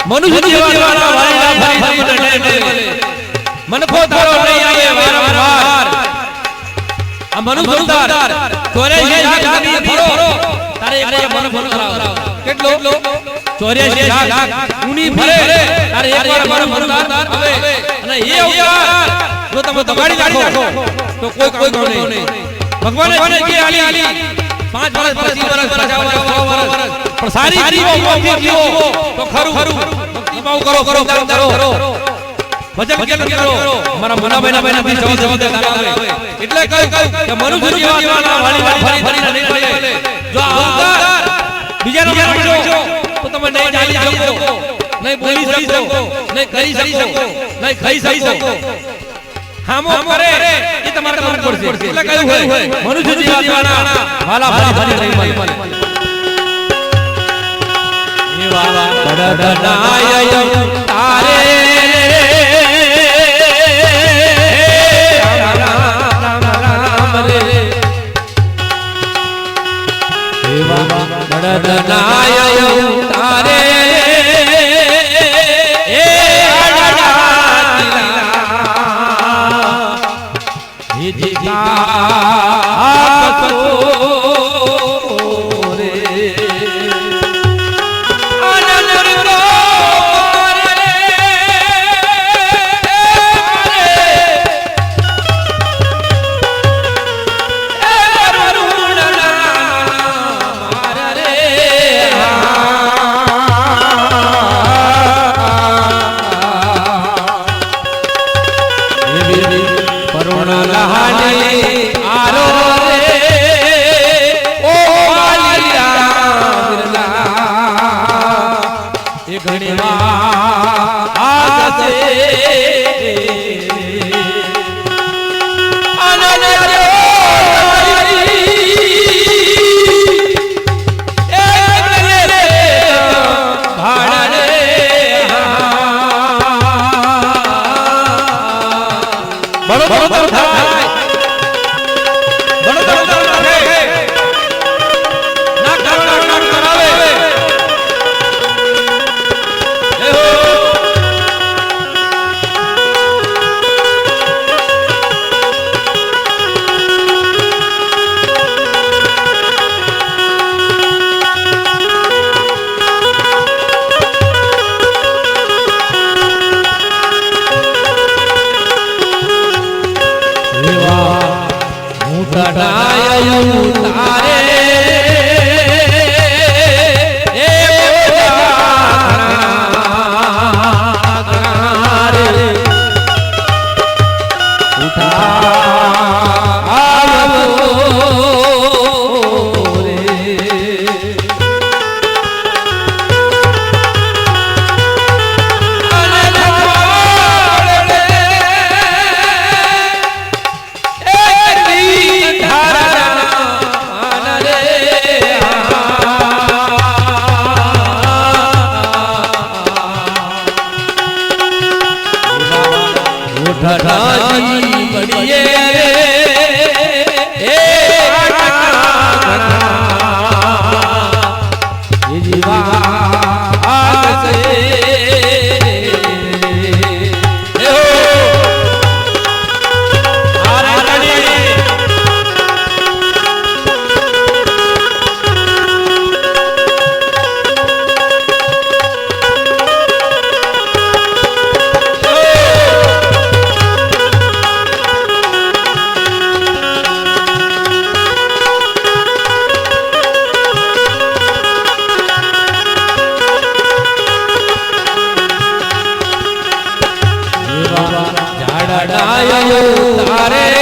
મનુષ્ય જીવવાના વાળા મનખો તારો નહીં આવે વારંવાર આ મનુષ્ય ઉતાર ચોરે છે જાગની ફરો તારે એક મન ફરો કરાવ કેટલો 84 લાખ ઉની ફરે તારે એક વાર મન ઉતાર હવે અને એ અવતાર જો તમે દબાડી રાખો તો કોઈ કામ નહીં ભગવાને જે આલી 5 વર્ષ 25 વર્ષ 50 વર્ષ પણ સારી મોટી જીવો તો ખરું ભક્તિ ભાવ કરો ભજન કીર્તન કરો મારા મના થી જવાબ આવે એટલે કહ્યું કે મનુષ્ય જીવવાના વાળી ફરીને નહીં પડે જો અવતાર બીજાનો માનજો તો તમે નહીં ચાલી શકો નહીં બોલી શકો નહીં કરી શકો નહીં ખાઈ શકો હામો કરે એ તમારે કરવું પડશે એટલે કહ્યું હોય મનુષ્ય જીવવાના વાલા ફરી નહીં મળે એ વાલા બડડનાય તારે બડડનાય તારે એ અડડા બનાયો તારે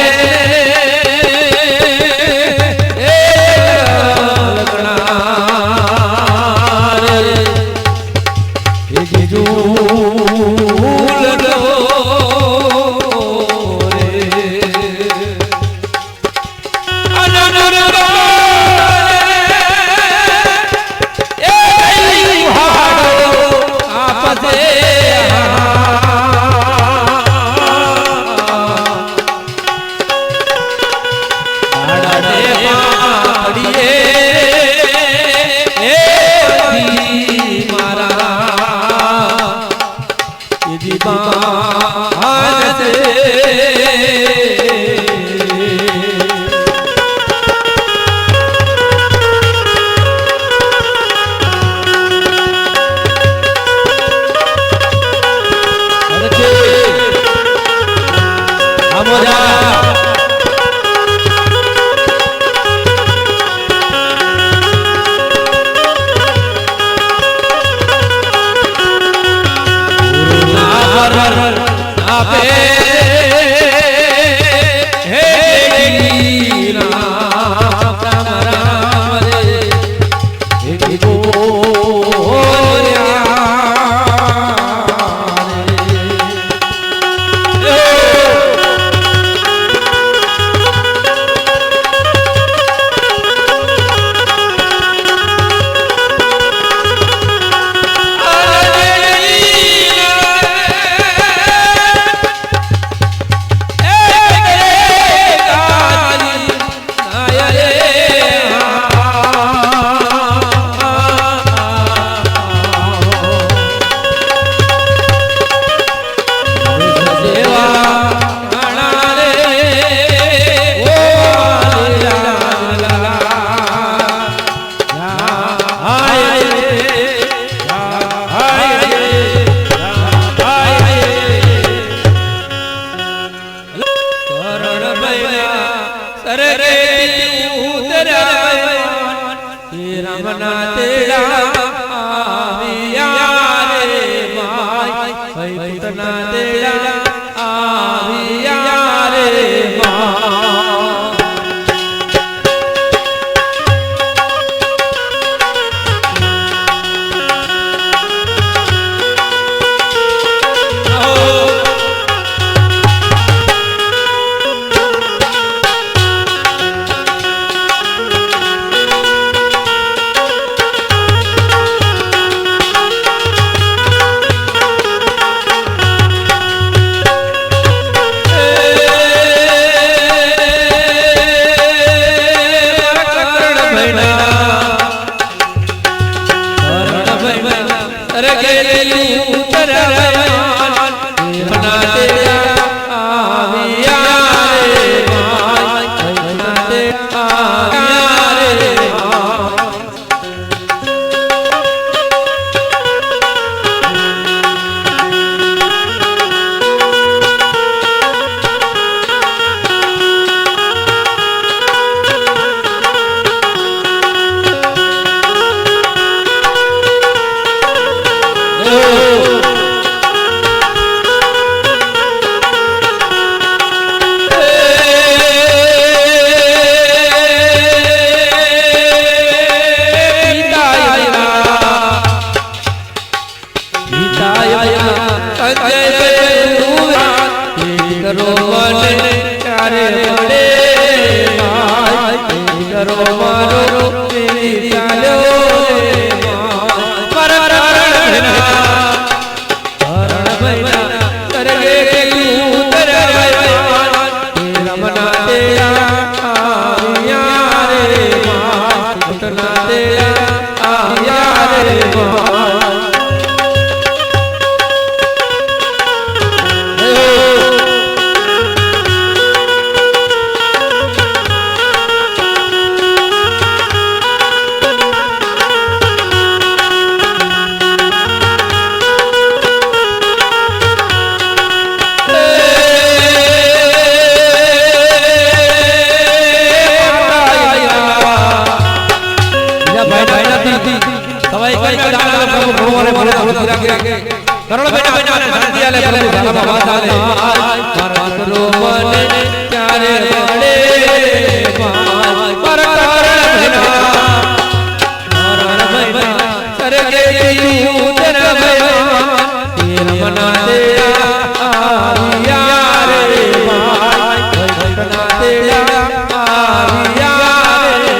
કરોડ બેટા બેટા અને શાંતિ આલે પ્રભુ ધારામાં વાત આલે મારા કરો મને ક્યારે મળે મારા સરગે જીવું તેરા ભગવાન તેરા મના તેરા આવિયા રે ભાઈ ભગવાન તેરા આવિયા રે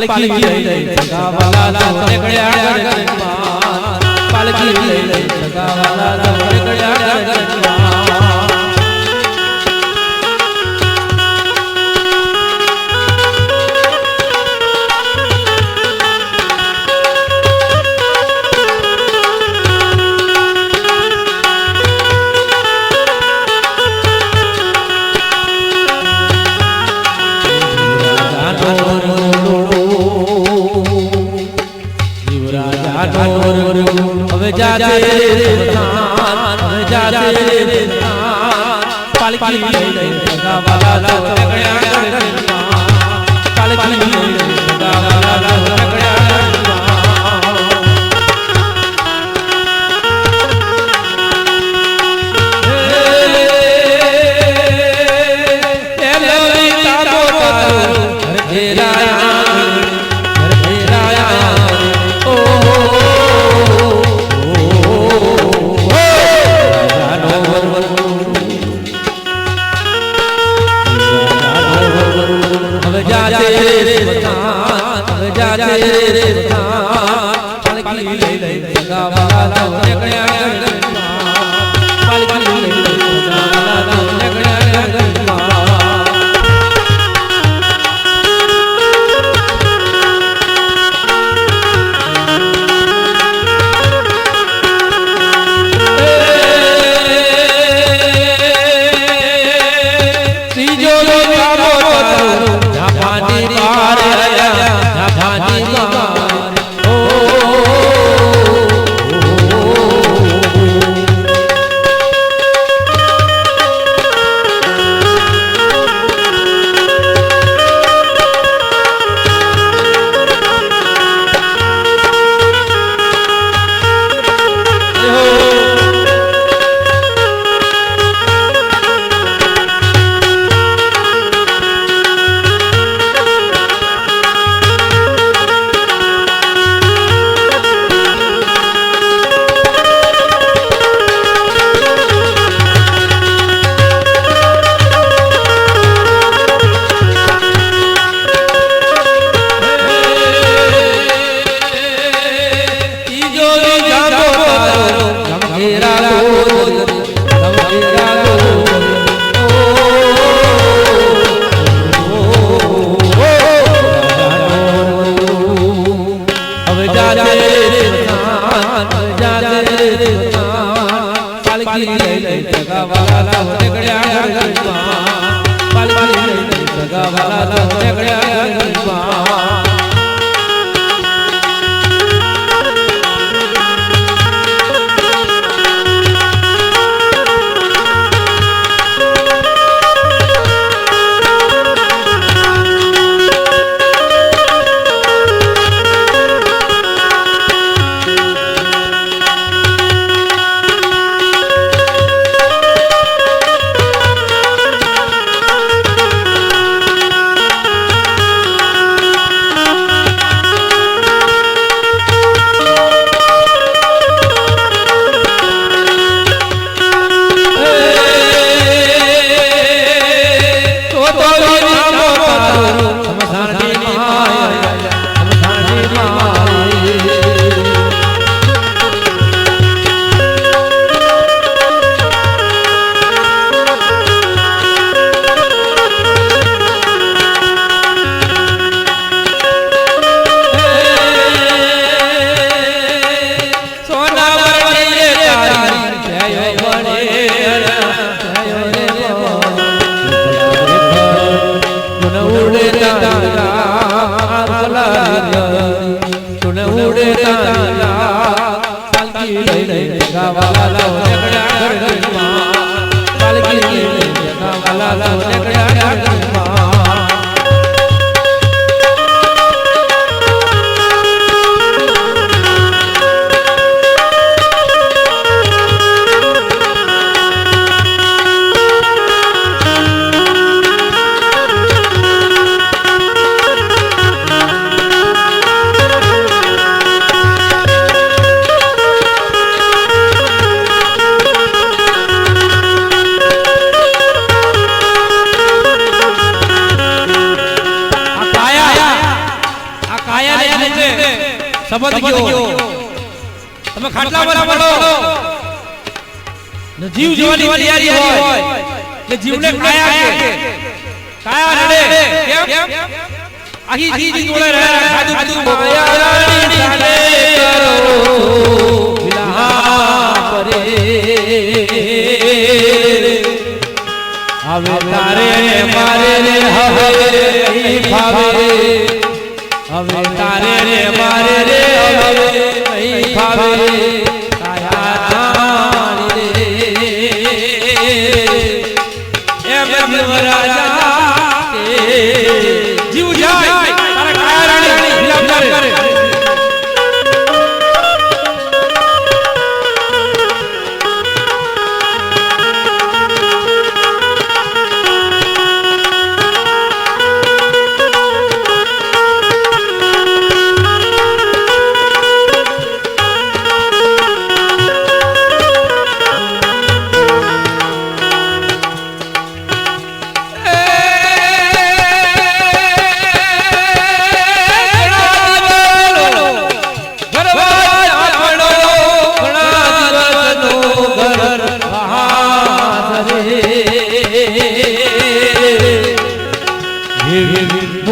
પાલકી લઈ સગાવાલા નીકળ્યા ગરબા પાલકી લઈ સગાવાલા નીકળ્યા ગરબા પાલકી લઈ સગાવાલા નીકળ્યા ગરબા પાલકી લઈ સગાવાલા નીકળ્યા નેગડ્યા ગરબા પાલકી સગા વાલા નેગડ્યા ગરબા શબ્દ ગયો તમે ખાટલા પર પડો ને જીવ જવાની તૈયારી હોય કે જીવને કાયા કે કાયા રડે કેમ આખી જીજી જોડે રહે ખાધું માયાની ચાલે કરો વિલા પરે હવે તારે મારે રે હવે નહીં ફાવે હવે તારે રે મારે રે હવે નહીં ફાવે કાયા જાણી રે એમ રાજા કે જીવ જાય તારા કાયા રાણી વિલાપ કરે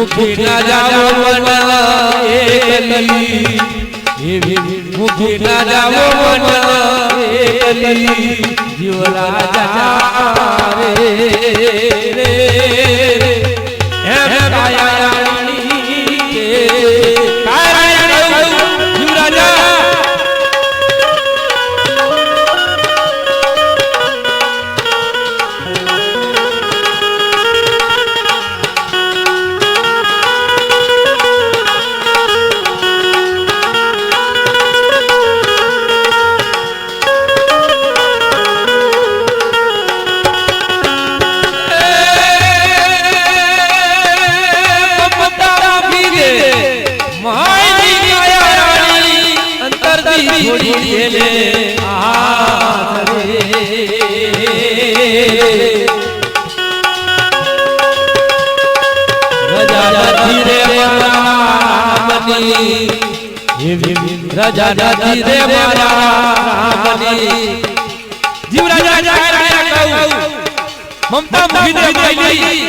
મુખી ના જાવો મન એકલી એવી મુખી ના જાવો મન એકલી જીવ રાજા રે હે કાયા રાણી કે કાયા રાણી જીવ રાજા રાજા દાદી રે મારા રામની જીવ રાજા કહું મમતા મુખી દે ગઈ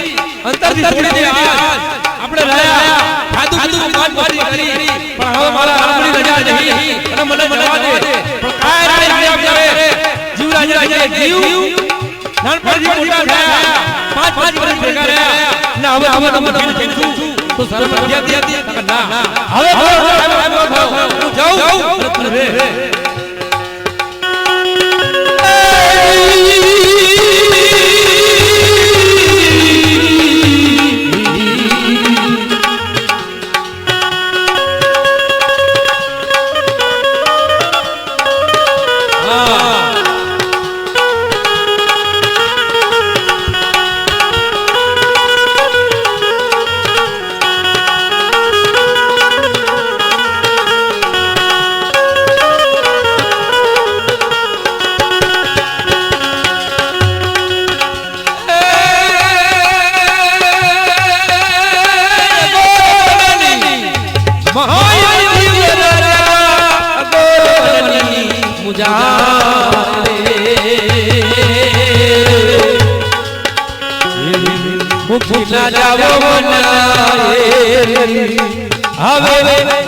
અંતરથી છોડી દે આજ આપણે રહ્યા ખાધું મારી કરી પણ હવે મારા રામની રજા નહીં અને મને મનાવા દે પણ કાય રાણી આવે જીવ રાજા જીવ નાનપણથી મોટા થયા 5 વર્ષ ભેગા રહ્યા ના હવે તમને કીધું તો શરમ નથી આવતી ના હવે હું જાઉં રે ના જાવો મનાએ હવે